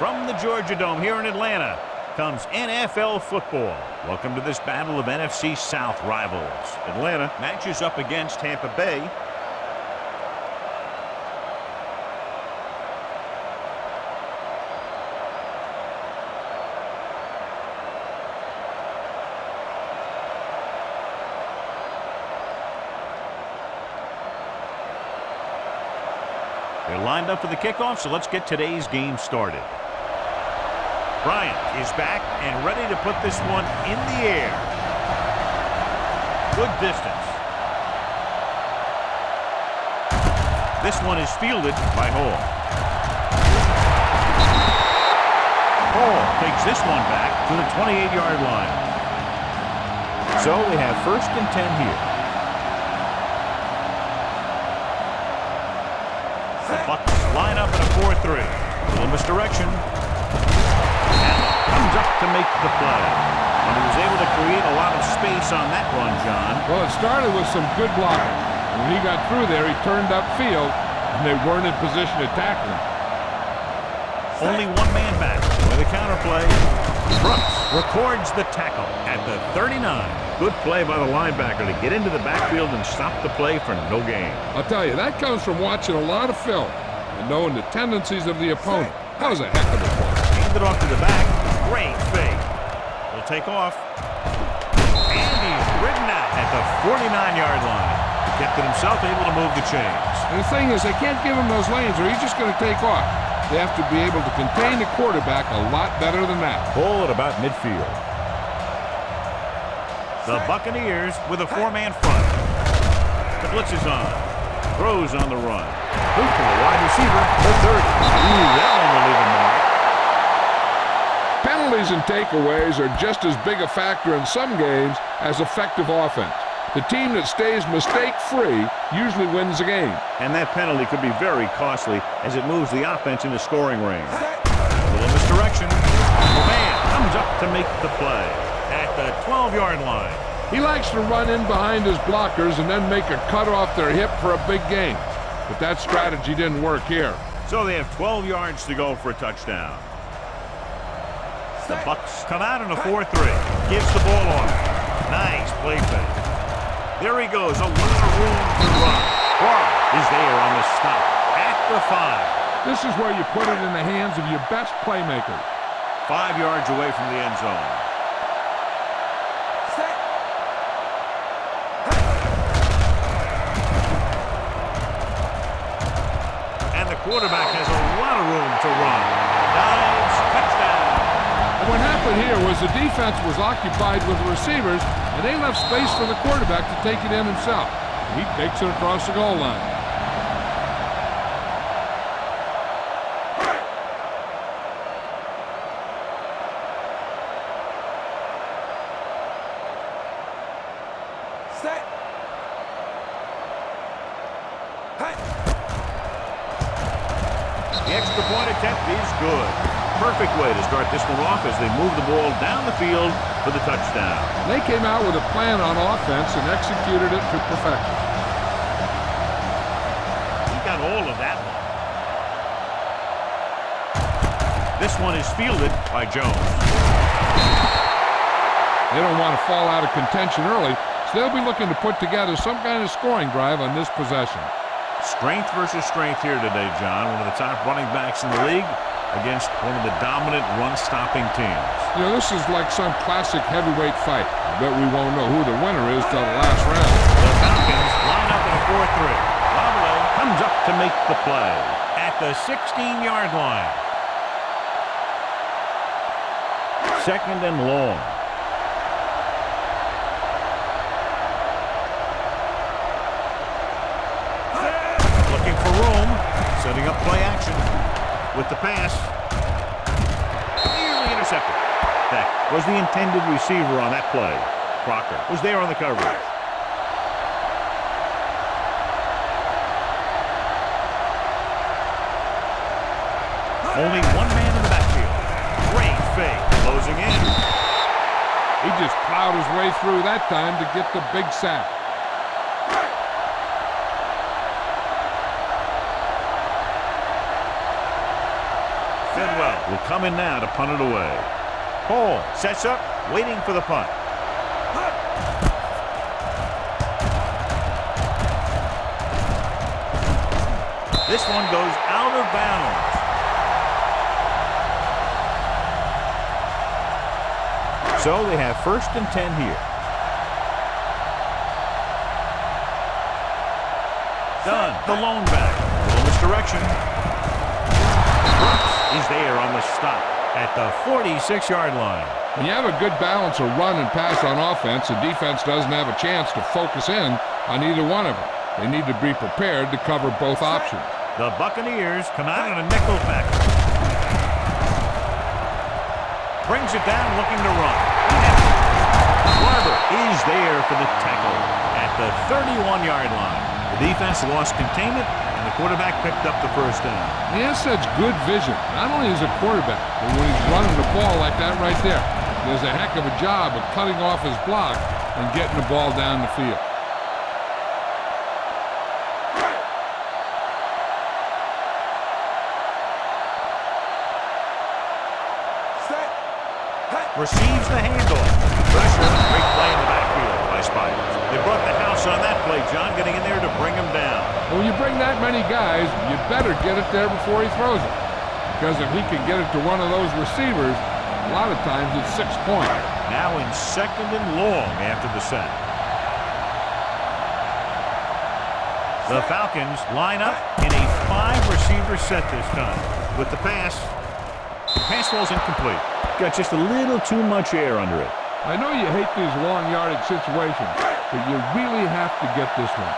From the Georgia Dome here in Atlanta comes NFL football. Welcome to this battle of NFC South rivals. Atlanta matches up against Tampa Bay. They're lined up for the kickoff, so let's get today's game started. Bryant is back and ready to put this one in the air. Good distance. This one is fielded by Hall. Hall takes this one back to the 28-yard line. So they have 1st and 10 here. The Bucs line up in a 4-3. A little misdirection. And comes up to make the play. And he was able to create a lot of space on that run, John. Well, it started with some good blocking. When he got through there, he turned upfield, and they weren't in position to tackle him. Only one man back with a counterplay. Brooks records the tackle at the 39. Good play by the linebacker to get into the backfield and stop the play for no gain. I'll tell you, that comes from watching a lot of film and knowing the tendencies of the opponent. That was a heck of a play. Hand it off to the back. Great fake. He'll take off. And he's ridden out at the 49-yard line. Kept it himself, able to move the chains. And the thing is, they can't give him those lanes or he's just going to take off. They have to be able to contain the quarterback a lot better than that. Ball at about midfield. The Buccaneers with a 4-man front. The blitz is on. Throws on the run. Boot to the wide receiver, the 30. Ooh, that one will leave a mark. Penalties and takeaways are just as big a factor in some games as effective offense. The team that stays mistake-free usually wins the game. And that penalty could be very costly as it moves the offense into scoring range. A little misdirection. The man comes up to make the play at the 12-yard line. He likes to run in behind his blockers and then make a cut off their hip for a big gain. But that strategy didn't work here. So they have 12 yards to go for a touchdown. The Bucs come out in a 4-3. Gives the ball off. Nice play fake. There he goes. A lot of room to run. Barr is there on the stop at the 5. This is where you put it in the hands of your best playmakers. 5 yards away from the end zone. And the quarterback has a lot of room to run. Dives, touchdown. And what happened here was the defense was occupied with the receivers, and they left space for the quarterback to take it in himself. He takes it across the goal line. The extra point attempt is good. Perfect way to start this one off as they move the ball down the field for the touchdown. They came out with a plan on offense and executed it to perfection. He got all of that one. This one is fielded by Jones. They don't want to fall out of contention early, so they'll be looking to put together some kind of scoring drive on this possession. Strength versus strength here today, John. One of the top running backs in the league against one of the dominant run-stopping teams. You know, this is like some classic heavyweight fight. I bet we won't know who the winner is till the last round. The Falcons line up in a 4-3. Lavallee comes up to make the play at the 16-yard line. 2nd and long. Looking for room. Setting up play action. With the pass. Nearly intercepted. That was the intended receiver on that play. Crocker was there on the coverage. Only one man in the backfield. Great fake. Closing in. He just plowed his way through that time to get the big sack. Bidwell will come in now to punt it away. Hall sets up, waiting for the punt. This one goes out of bounds. So they have 1st and 10 here. Dunn, the lone back. Little misdirection. Brooks is there on the stop at the 46-yard line. When you have a good balance of run and pass on offense, the defense doesn't have a chance to focus in on either one of them. They need to be prepared to cover both options. The Buccaneers come out in a nickel back. Brings it down, looking to run. Barber is there for the tackle at the 31-yard line. The defense lost containment, and the quarterback picked up the first down. He has such good vision, not only as a quarterback, but when he's running the ball like that right there. He does a heck of a job of cutting off his block and getting the ball down the field. Receives the handoff. Pressure, great play in the backfield by Spiders. They brought the house on that play, John, getting in there to bring him down. When you bring that many guys, you better get it there before he throws it. Because if he can get it to one of those receivers, a lot of times it's 6 points. Now in 2nd and long after the sack. The Falcons line up in a 5-receiver set this time. With the pass falls incomplete. Got just a little too much air under it. I know you hate these long yardage situations, but you really have to get this one.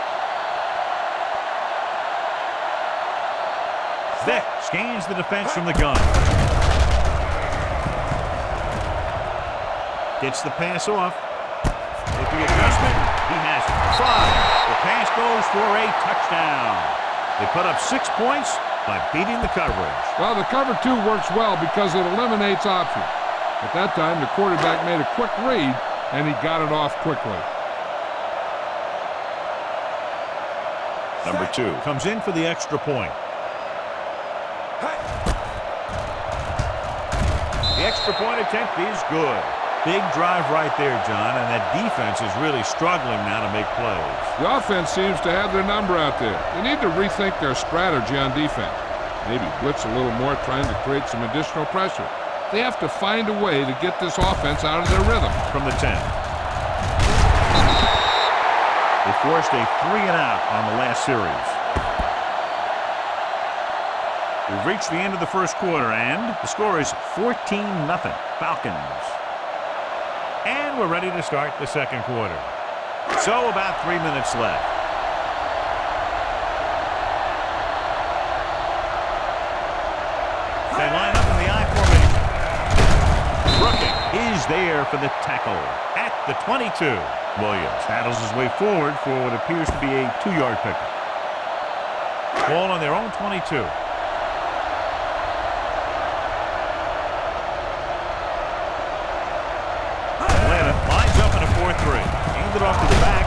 Vick scans the defense from the gun. Gets the pass off. With the adjustment, he has it. 5. The pass goes for a touchdown. They put up 6 points by beating the coverage. Well, the cover 2 works well because it eliminates options. At that time, the quarterback made a quick read, and he got it off quickly. Number 2 comes in for the extra point. The extra point attempt is good. Big drive right there, John, and that defense is really struggling now to make plays. The offense seems to have their number out there. They need to rethink their strategy on defense. Maybe blitz a little more, trying to create some additional pressure. They have to find a way to get this offense out of their rhythm. From the 10. They forced a 3-and-out on the last series. We've reached the end of the first quarter, and the score is 14-0 Falcons. And we're ready to start the second quarter. So about 3 minutes left. They line up in the I formation. Brooking is there for the tackle at the 22. Williams battles his way forward for what appears to be a 2-yard pickup. Ball on their own 22. Lines up in a 4-3. Handed off to the back.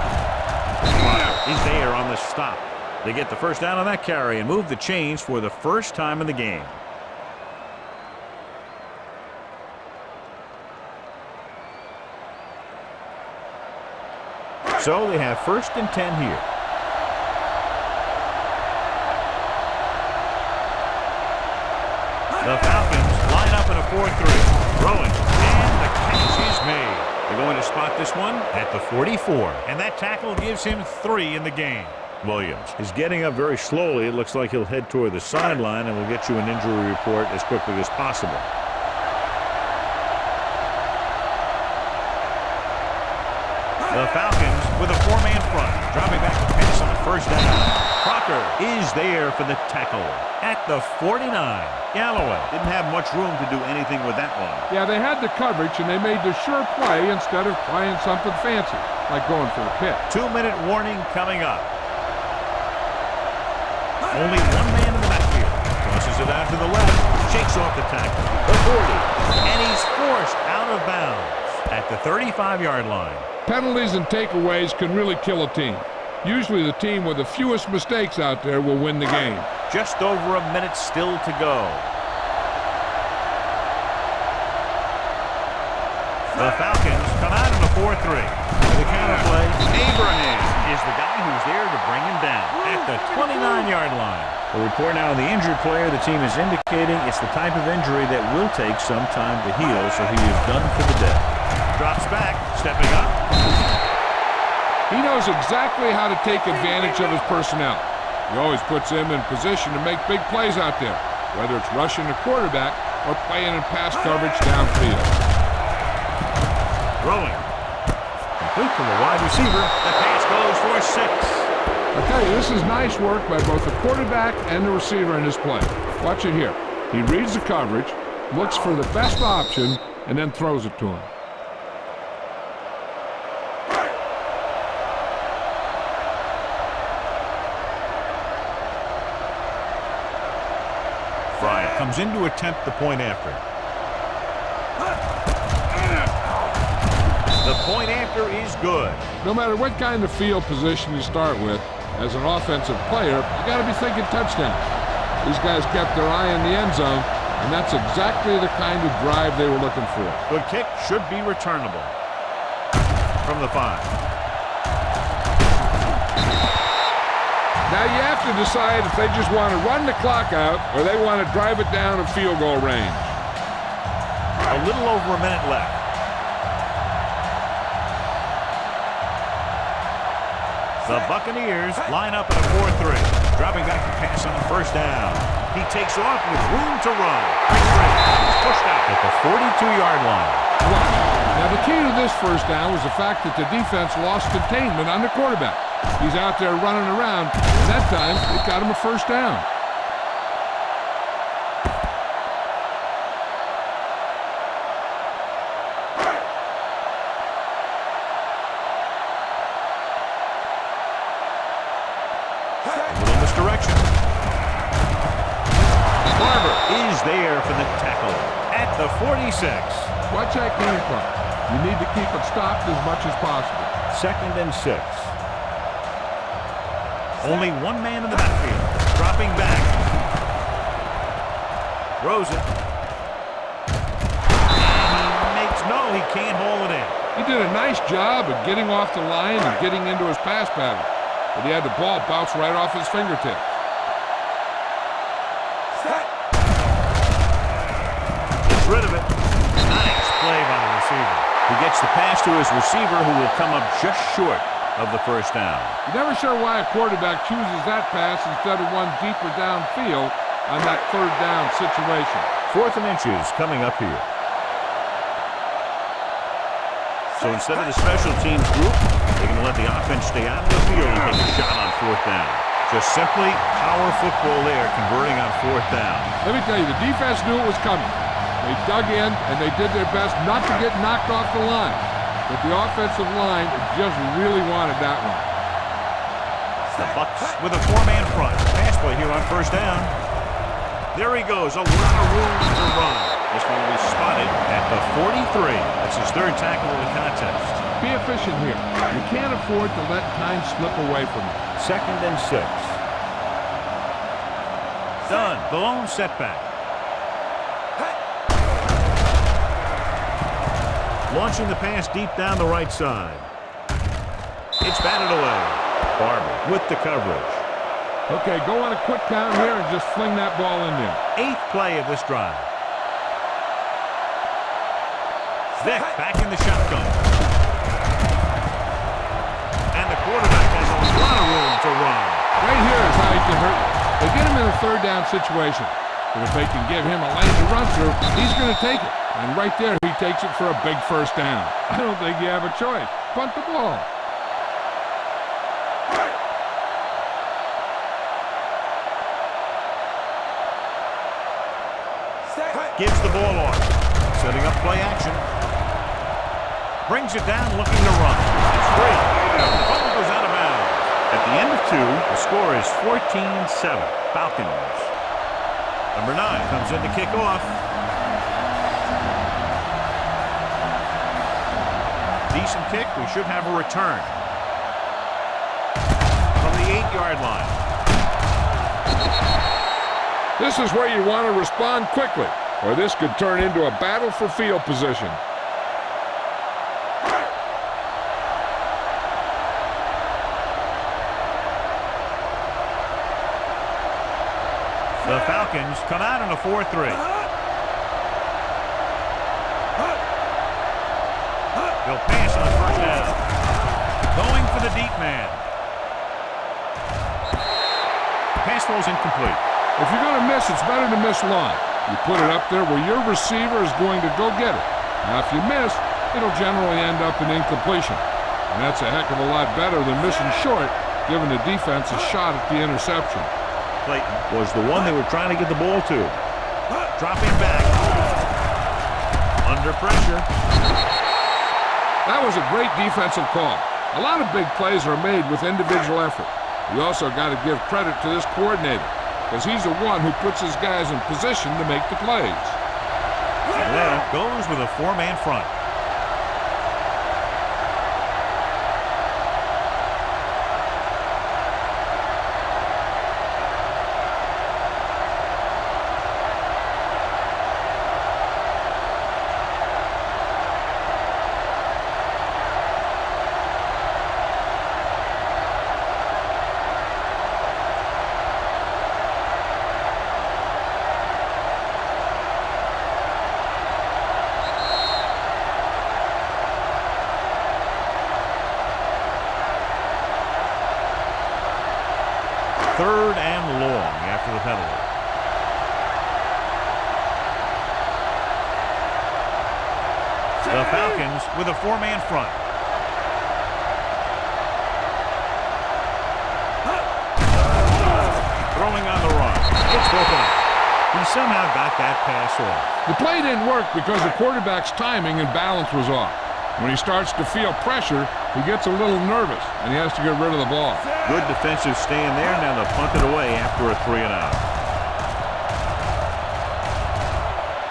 He's there on the stop. They get the first down on that carry and move the chains for the first time in the game. So they have 1st and 10 here. The Falcons line up in a 4-3. Throwing. And the catch is made. They're going to spot this one at the 44. And that tackle gives him 3 in the game. Williams is getting up very slowly. It looks like he'll head toward the sideline, and we'll get you an injury report as quickly as possible. The Falcons with a 4-man front. Dropping back to pass on the first down. Crocker is there for the tackle at the 49. Galloway didn't have much room to do anything with that one. Yeah, they had the coverage, and they made the sure play instead of trying something fancy, like going for the pick. 2-minute warning coming up. Only one man in the backfield. Crosses it out to the left. Shakes off the tackle. The 40. And he's forced out of bounds at the 35-yard line. Penalties and takeaways can really kill a team. Usually the team with the fewest mistakes out there will win the game. Just over a minute still to go. The Falcons come out in a 4-3. The counter play, Abraham is the guy who's there to bring him down at the 29-yard line. A report now on the injured player. The team is indicating it's the type of injury that will take some time to heal, so he is done for the day. Drops back, stepping up. He knows exactly how to take advantage of his personnel. He always puts him in position to make big plays out there, whether it's rushing the quarterback or playing in pass coverage downfield. Throwing. Complete from the wide receiver. The pass goes for 6. I tell you, this is nice work by both the quarterback and the receiver in this play. Watch it here. He reads the coverage, looks for the best option, and then throws it to him. Bryant comes in to attempt the point after. The point after is good. No matter what kind of field position you start with, as an offensive player, you got to be thinking touchdown. These guys kept their eye on the end zone, and that's exactly the kind of drive they were looking for. Good kick, should be returnable. From the 5. Now you have to decide if they just want to run the clock out or they want to drive it down in field goal range. A little over a minute left. The Buccaneers line up in a 4-3. Dropping back to pass on the first down. He takes off with room to run. He's pushed out at the 42-yard line. Now the key to this first down was the fact that the defense lost containment on the quarterback. He's out there running around, and that time it got him a first down. Direction. Barber is there for the tackle at the 46. Watch that game clock. You need to keep it stopped as much as possible. 2nd and 6. Only one man in the backfield. Dropping back. Throws it. He can't hold it in. He did a nice job of getting off the line and getting into his pass pattern. But he had the ball bounce right off his fingertips. Gets rid of it. Nice play by the receiver. He gets the pass to his receiver, who will come up just short of the first down. You're never sure why a quarterback chooses that pass instead of one deeper downfield on that 3rd down situation. 4th and inches coming up here. So instead of the special teams group, they're going to let the offense stay out of the field and take a shot on 4th down. Just simply power football there, converting on 4th down. Let me tell you, the defense knew it was coming. They dug in, and they did their best not to get knocked off the line. But the offensive line just really wanted that one. The Bucs with a 4-man front. Pass play here on 1st down. There he goes, a lot of room to run. This one will be spotted at the 43. That's his 3rd tackle of the contest. Be efficient here. You can't afford to let time slip away from you. 2nd and 6. Done. The lone setback. Launching the pass deep down the right side. It's batted away. Barber with the coverage. Okay, go on a quick count here and just fling that ball in there. 8th play of this drive. Vick back in the shotgun. And the quarterback has a lot of room to run. Right here is how he can hurt you. They get him in a 3rd down situation. But if they can give him a lane to run through, he's going to take it. And right there, he takes it for a big first down. I don't think you have a choice. Punt the ball. Gives the ball off. Setting up play action. Brings it down, looking to run. It's free. The ball goes out of bounds. At the end of 2, the score is 14-7. Falcons. Number 9 comes in to kick off. Decent kick. We should have a return. From the 8-yard line. This is where you want to respond quickly, or this could turn into a battle for field position. The Falcons come out in a 4-3. They'll pass on first down. Going for the deep man. Pass throws incomplete. If you're going to miss, it's better to miss long. You put it up there where your receiver is going to go get it. Now, if you miss, it'll generally end up in incompletion. And that's a heck of a lot better than missing short, giving the defense a shot at the interception. Clayton was the one they were trying to get the ball to. Dropping back. Under pressure. That was a great defensive call. A lot of big plays are made with individual effort. You also got to give credit to this coordinator, because he's the one who puts his guys in position to make the plays. Atlanta goes with a 4-man front. Third and long after the penalty. The Falcons with a 4-man front. Throwing on the run. It's broken up. He somehow got that pass off. The play didn't work because the quarterback's timing and balance was off. When he starts to feel pressure, he gets a little nervous, and he has to get rid of the ball. Good defensive stand there. Now they'll punt it away after a 3-and-out.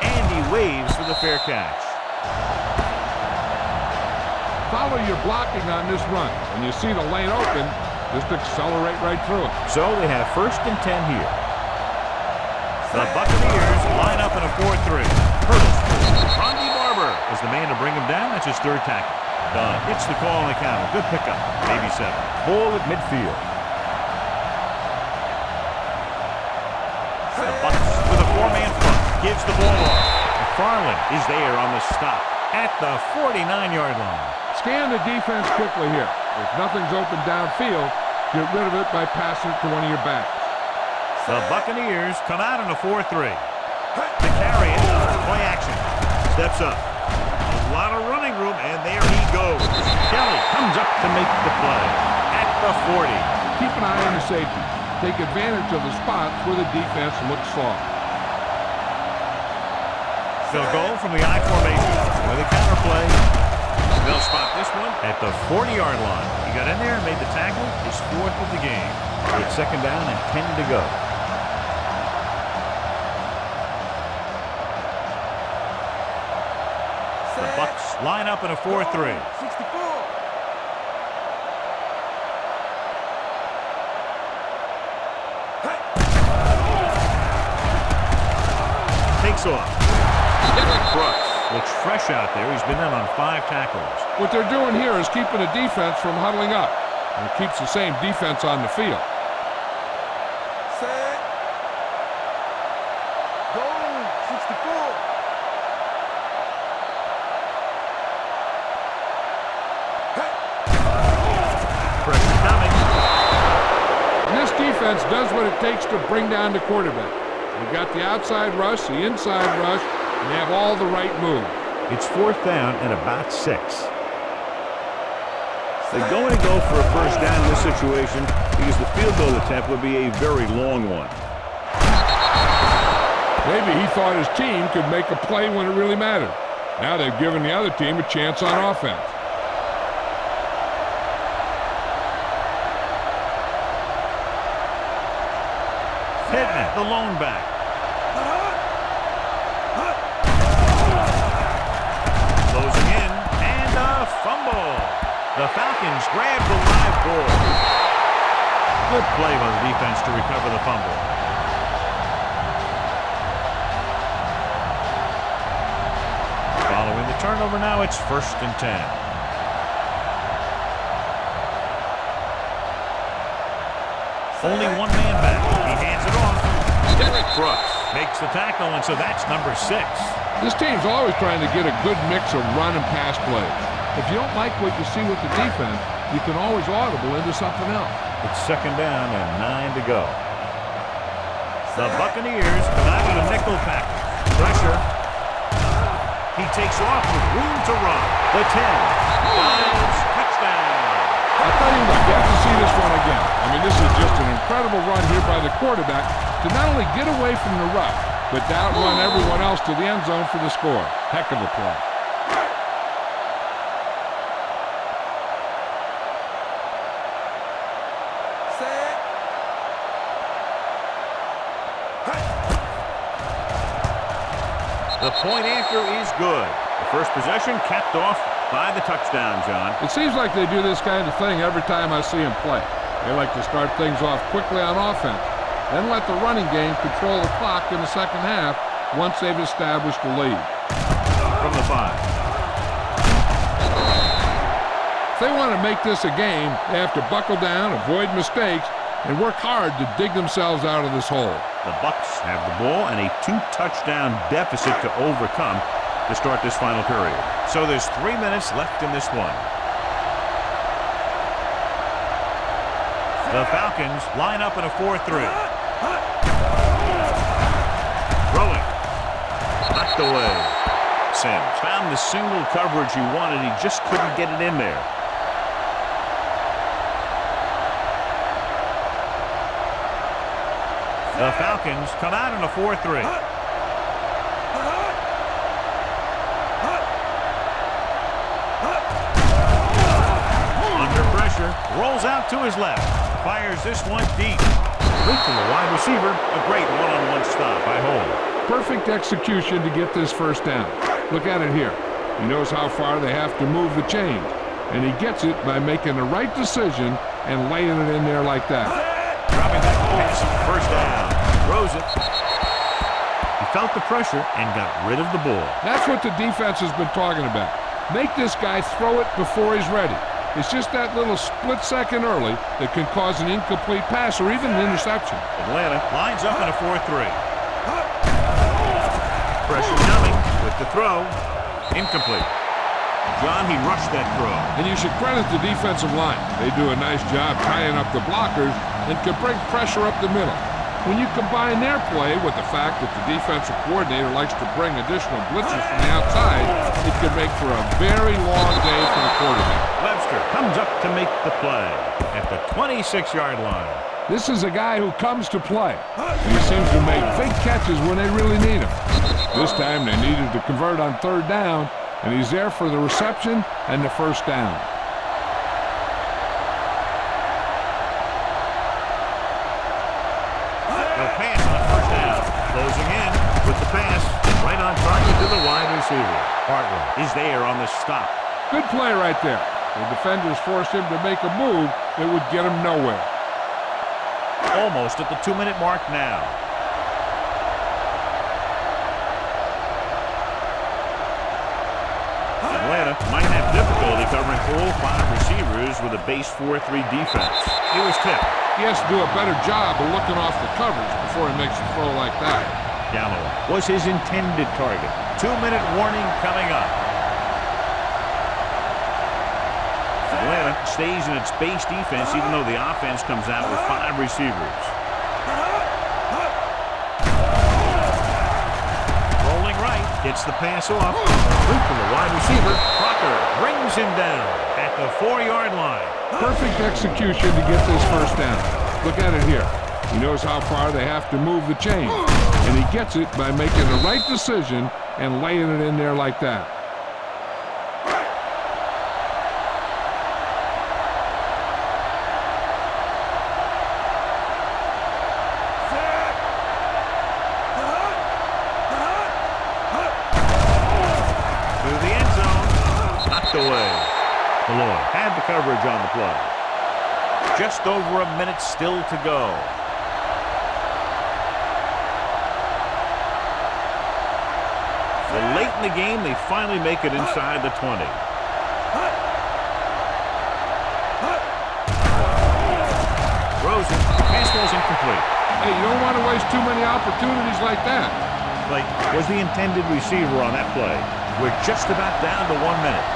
And he waves for the fair catch. Follow your blocking on this run. When you see the lane open, just accelerate right through it. So they have 1st and 10 here. The Buccaneers line up in a 4-3. Hurdles. Rondy Barber is the man to bring him down. That's his 3rd tackle. Done. It's the call on the counter. Good pickup. Maybe 7. Ball at midfield. The Bucs with a 4-man front. Gives the ball off. McFarland is there on the stop at the 49-yard line. Scan the defense quickly here. If nothing's open downfield, get rid of it by passing it to one of your backs. The Buccaneers come out in a 4-3. To carry it. Play action. Steps up. A lot of running room, and there he goes. Kelly comes up to make the play at the 40. Keep an eye on the safety. Take advantage of the spots where the defense looks soft. They'll go from the I formation with a counter play. They'll spot this one at the 40-yard line. He got in there and made the tackle. His 4th of the game. It's 2nd down and 10 to go. The Bucs line up in a 4-3. 64. Takes off. Brooks looks fresh out there. He's been in on 5 tackles. What they're doing here is keeping the defense from huddling up. And it keeps the same defense on the field. Set. Go. 64. Pressure coming. And this defense does what it takes to bring down the quarterback. They've got the outside rush, the inside rush, and they have all the right moves. It's 4th down and about 6. They're going to go for a 1st down in this situation because the field goal attempt would be a very long one. Maybe he thought his team could make a play when it really mattered. Now they've given the other team a chance on offense. Pittman, the lone back. Closing in, and a fumble. The Falcons grab the live ball. Good play by the defense to recover the fumble. Following the turnover now, it's 1st and 10. Only 1 man back. He hands it off. Brooks makes the tackle, and so that's number 6. This team's always trying to get a good mix of run and pass plays. If you don't like what you see with the defense, you can always audible into something else. It's 2nd down and 9 to go. The Buccaneers come out of the nickel package. Pressure. He takes off with room to run. The 10. Dives. Touchdown. I thought you would get to see this one again. I mean, this is just an incredible run here by the quarterback to not only get away from the rush, but to outrun everyone else to the end zone for the score. Heck of a play. The point after is good. The first possession capped off by the touchdown, John. It seems like they do this kind of thing every time I see them play. They like to start things off quickly on offense, then let the running game control the clock in the second half once they've established the lead. From the 5. If they want to make this a game, they have to buckle down, avoid mistakes, and work hard to dig themselves out of this hole. The Bucs have the ball and a 2-touchdown deficit to overcome to start this final period. So there's 3 minutes left in this one. The Falcons line up in a 4-3. Throwing. Knocked away. Sims found the single coverage he wanted. He just couldn't get it in there. The Falcons come out in a 4-3. Under pressure, rolls out to his left. Fires this one deep. Vick from the wide receiver. A great one-on-one stop by Hole. Perfect execution to get this first down. Look at it here. He knows how far they have to move the chains, and he gets it by making the right decision and laying it in there like that. Dropping that pass, first down. Throws it. He felt the pressure and got rid of the ball. That's what the defense has been talking about. Make this guy throw it before he's ready. It's just that little split second early that can cause an incomplete pass or even an interception. Atlanta lines up in a 4-3. Pressure coming with the throw. Incomplete. John, he rushed that throw. And you should credit the defensive line. They do a nice job tying up the blockers and can bring pressure up the middle. When you combine their play with the fact that the defensive coordinator likes to bring additional blitzes from the outside, it can make for a very long day for the quarterback. Webster comes up to make the play at the 26-yard line. This is a guy who comes to play. He seems to make big catches when they really need him. This time they needed to convert on 3rd down, and he's there for the reception and the first down. The pass on 1st down. Closing in with the pass right on target to the wide receiver. Hartwell is there on the stop. Good play right there. The defenders forced him to make a move that would get him nowhere. Almost at the 2-minute mark now. Atlanta might have difficulty covering all 5 receivers with a base 4-3 defense. He was tipped. He has to do a better job of looking off the coverage before he makes a throw like that. Galloway was his intended target. 2-minute warning coming up. Atlanta stays in its base defense even though the offense comes out with 5 receivers. Rolling right, gets the pass off. Loop from the wide receiver. Crocker brings him down at the 4-yard line. Perfect execution to get this first down. Look at it here. He knows how far they have to move the chain, and he gets it by making the right decision and laying it in there like that. Through the end zone. Knocked away. Malloy had the coverage on the play. Just over a minute still to go. So late in the game, they finally make it inside the 20. Throws it. Pass ball's incomplete. Hey, you don't want to waste too many opportunities like that. Like, was the intended receiver on that play. We're just about down to 1 minute.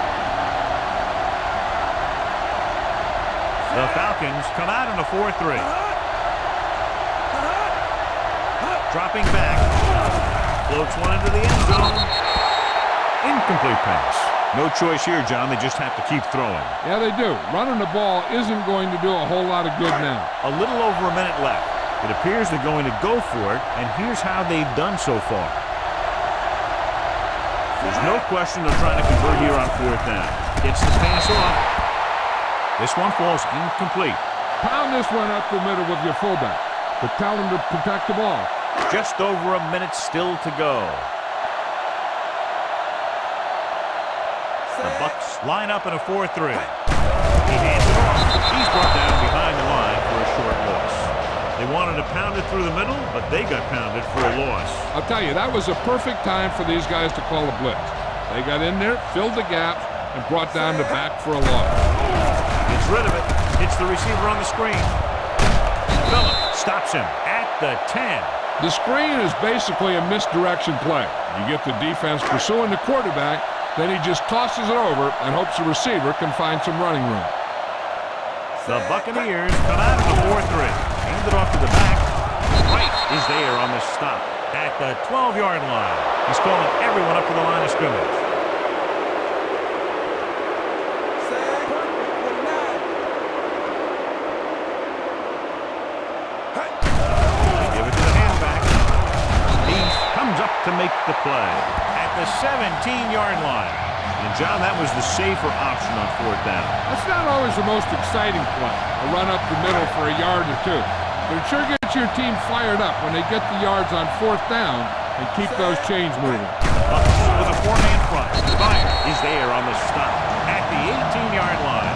The Falcons come out in a 4-3. Dropping back. Floats one into the end zone. Incomplete pass. No choice here, John. They just have to keep throwing. Yeah, they do. Running the ball isn't going to do a whole lot of good now. A little over a minute left. It appears they're going to go for it, and here's how they've done so far. There's no question they're trying to convert here on 4th down. Gets the pass off. This one falls incomplete. Pound this one up the middle with your fullback, but tell him to protect the ball. Just over a minute still to go. The Bucs line up in a 4-3. He hands it off. He's brought down behind the line for a short loss. They wanted to pound it through the middle, but they got pounded for a loss. I'll tell you, that was a perfect time for these guys to call a blitz. They got in there, filled the gap, and brought down the back for a loss. Gets rid of it. Hits the receiver on the screen. Phillip stops him at the 10. The screen is basically a misdirection play. You get the defense pursuing the quarterback, then he just tosses it over and hopes the receiver can find some running room. The Buccaneers come out of the 4-3. Hand it off to the back. Wright is there on the stop at the 12-yard line. He's calling everyone up to the line of scrimmage. They give it to the halfback. He comes up to make the play at the 17-yard line. And, John, that was the safer option on 4th down. That's not always the most exciting play, a run up the middle for a yard or two. But it sure gets your team fired up when they get the yards on 4th down and keep those chains moving. Bucs with a 4-man front. Fire is there on the stop at the 18-yard line.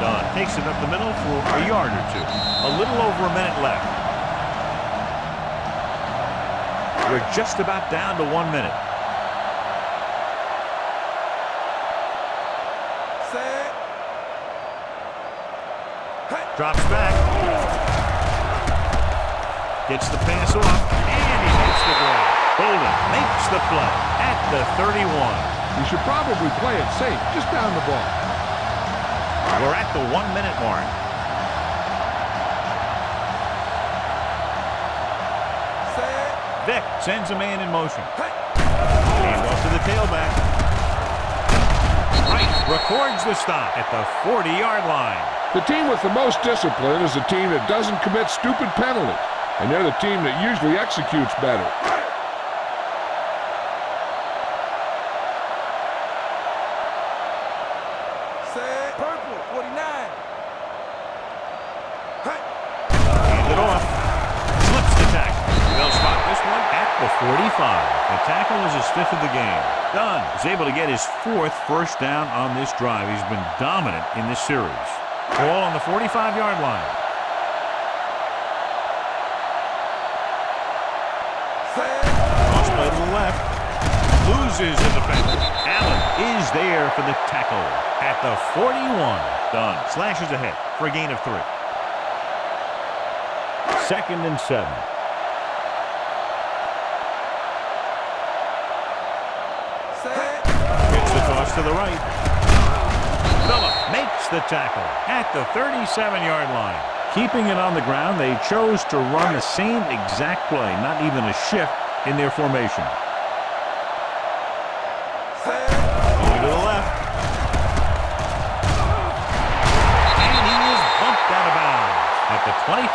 Dunn takes it up the middle for a yard or two. A little over a minute left. We're just about down to 1 minute. Drops back. Gets the pass off. And he hits the ground. Bolden makes the play at the 31. You should probably play it safe, just down the ball. We're at the 1 minute mark. Vick sends a man in motion. Hand off to the tailback. Wright records the stop at the 40-yard line. The team with the most discipline is the team that doesn't commit stupid penalties, and they're the team that usually executes better. Purple, 49. Hand it off. Slips the tackle. They'll spot this one at the 45. The tackle is a stiff of the game. Dunn is able to get his 4th first down on this drive. He's been dominant in this series. Ball on the 45-yard line. Cross play to the left. Loses a defender. Allen is there for the tackle at the 41. Dunn slashes ahead for a gain of 3. 2nd and 7. Gets the toss to the right. Phillip makes the tackle at the 37-yard line. Keeping it on the ground, they chose to run the same exact play, not even a shift in their formation. Going to the left. And he is bumped out of bounds at the 25.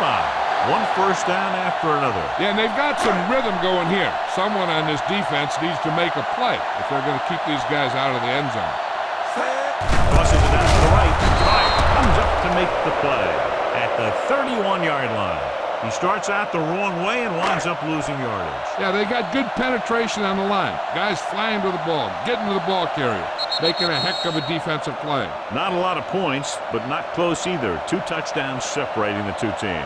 1 first down after another. Yeah, and they've got some rhythm going here. Someone on this defense needs to make a play if they're going to keep these guys out of the end zone. Tosses it down to the right. Fire comes up to make the play at the 31-yard line. He starts out the wrong way and winds up losing yardage. Yeah, they got good penetration on the line. Guys flying to the ball, getting to the ball carrier, making a heck of a defensive play. Not a lot of points, but not close either. 2 touchdowns separating the two teams.